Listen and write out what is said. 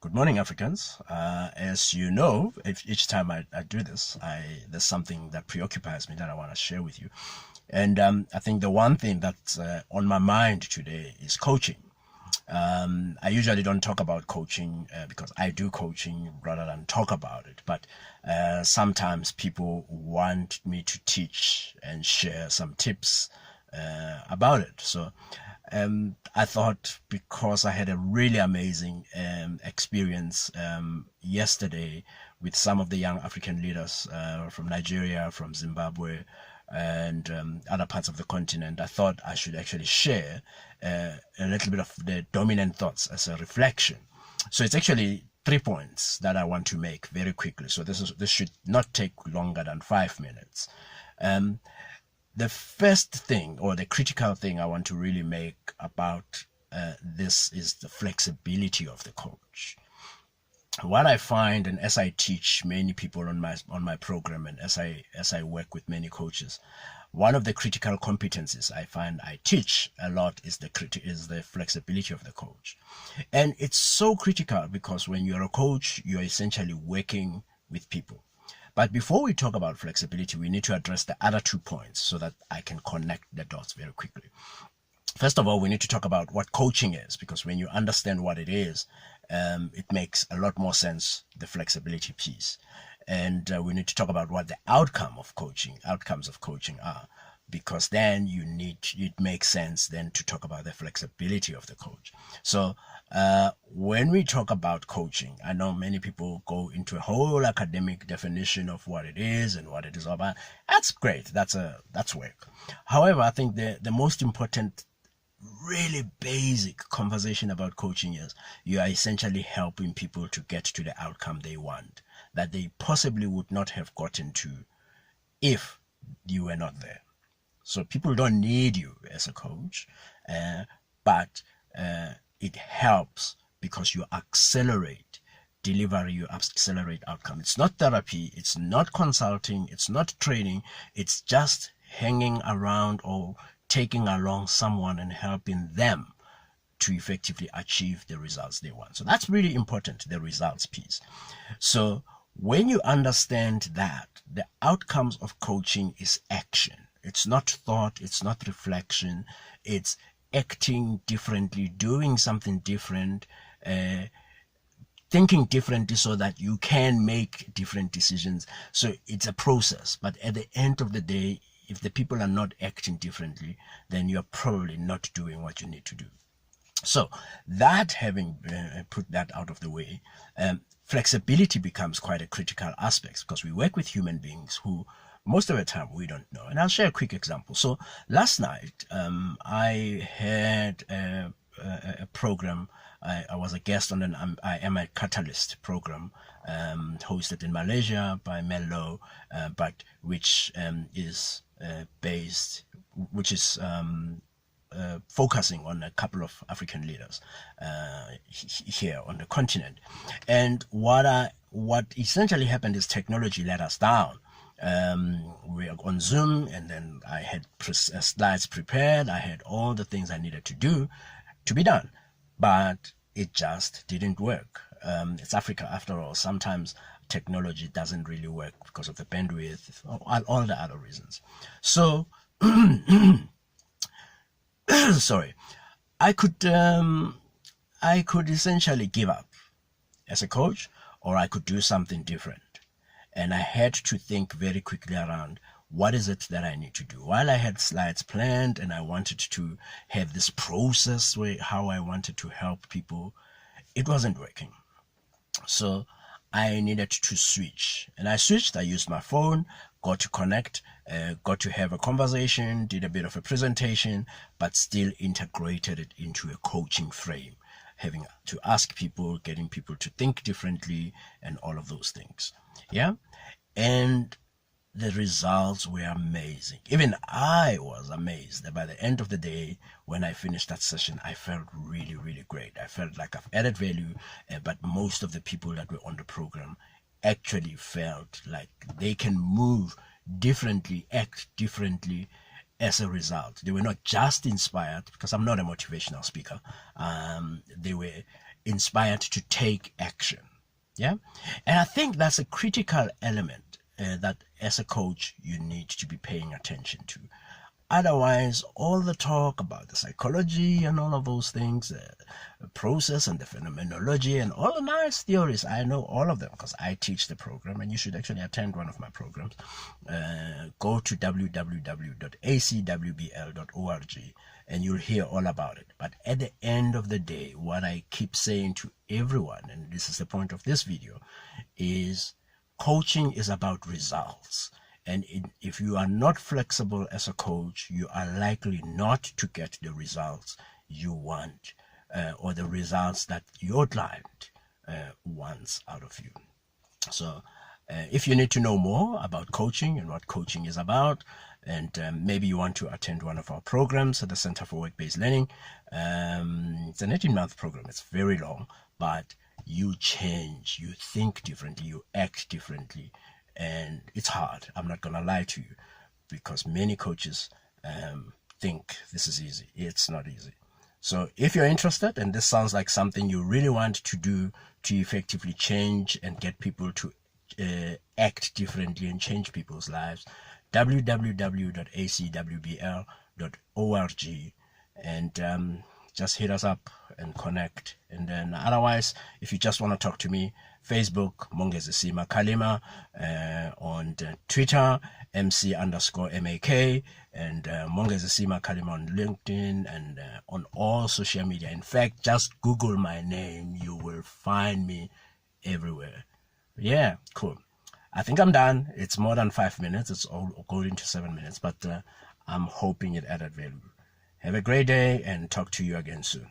Good morning, Africans. As you know, each time I do this, there's something that preoccupies me that I want to share with you. And I think the one thing that's on my mind today is coaching. I usually don't talk about coaching because I do coaching rather than talk about it. But sometimes people want me to teach and share some tips about it. So I thought because I had a really amazing experience yesterday with some of the young African leaders from Nigeria, from Zimbabwe, and other parts of the continent, I thought I should actually share a little bit of the dominant thoughts as a reflection. So it's actually 3 points that I want to make very quickly. So this should not take longer than 5 minutes. Um, the first thing or the critical thing I want to really make about this is the flexibility of the coach. What I find, and as I teach many people on my program, and as I work with many coaches, one of the critical competencies I find I teach a lot is the flexibility of the coach. And it's so critical because when you're a coach, you're essentially working with people. But before we talk about flexibility, we need to address the other 2 points so that I can connect the dots very quickly. First of all, we need to talk about what coaching is, because when you understand what it is, it makes a lot more sense, the flexibility piece. And we need to talk about what the outcomes of coaching are, because then it makes sense then to talk about the flexibility of the coach. So when we talk about coaching, I know many people go into a whole academic definition of what it is and what it is all about. That's great. That's work. However, I think the most important really basic conversation about coaching is you are essentially helping people to get to the outcome they want, that they possibly would not have gotten to if you were not there. So people don't need you as a coach, but it helps because you accelerate delivery, you accelerate outcome. It's not therapy, it's not consulting, it's not training, it's just hanging around or taking along someone and helping them to effectively achieve the results they want. So that's really important, the results piece. So when you understand that, the outcomes of coaching is action. It's not thought, it's not reflection, it's acting differently, doing something different, thinking differently so that you can make different decisions. So it's a process, but at the end of the day, if the people are not acting differently, then you're probably not doing what you need to do. So that having put that out of the way, flexibility becomes quite a critical aspect because we work with human beings who most of the time we don't know. And I'll share a quick example. So last night, I had a program. I was a guest on I am a Catalyst program hosted in Malaysia by Mello, but which is based, which is focusing on a couple of African leaders here on the continent. And what essentially happened is technology let us down. We are on Zoom, and then I had slides prepared. I had all the things I needed to do to be done, but it just didn't work. It's Africa after all. Sometimes technology doesn't really work because of the bandwidth, all the other reasons. So, sorry, I could essentially give up as a coach, or I could do something different. And I had to think very quickly around what is it that I need to do. While I had slides planned and I wanted to have this process where how I wanted to help people, it wasn't working. So I needed to switch, and I switched. I used my phone, got to connect, got to have a conversation, did a bit of a presentation, but still integrated it into a coaching frame, having to ask people, getting people to think differently, and all of those things. Yeah. And the results were amazing. Even I was amazed that by the end of the day, when I finished that session, I felt really, really great. I felt like I've added value, but most of the people that were on the program actually felt like they can move differently, act differently as a result. They were not just inspired, because I'm not a motivational speaker. They were inspired to take action. Yeah. And I think that's a critical element that as a coach you need to be paying attention to. Otherwise, all the talk about the psychology and all of those things, the process and the phenomenology and all the nice theories, I know all of them because I teach the program, and you should actually attend one of my programs. Go to www.acwbl.org and you'll hear all about it. But at the end of the day, what I keep saying to everyone, and this is the point of this video, is coaching is about results. And if you are not flexible as a coach, you are likely not to get the results you want or the results that your client wants out of you. So if you need to know more about coaching and what coaching is about, and maybe you want to attend one of our programs at the Center for Work-Based Learning, it's an 18-month program. It's very long, but you change, you think differently, you act differently. And it's hard, I'm not gonna lie to you, because many coaches think this is easy. It's not easy. So if you're interested and this sounds like something you really want to do to effectively change and get people to act differently and change people's lives, www.acwbl.org, and just hit us up and connect. And then otherwise, if you just want to talk to me, Facebook, Mongezisima Kalima, on Twitter, MC_MAK, and Mongezisima Kalima on LinkedIn, and on all social media. In fact, just Google my name, you will find me everywhere. Yeah, cool. I think I'm done. It's more than 5 minutes. It's all going to 7 minutes, but I'm hoping it added value. Have a great day and talk to you again soon.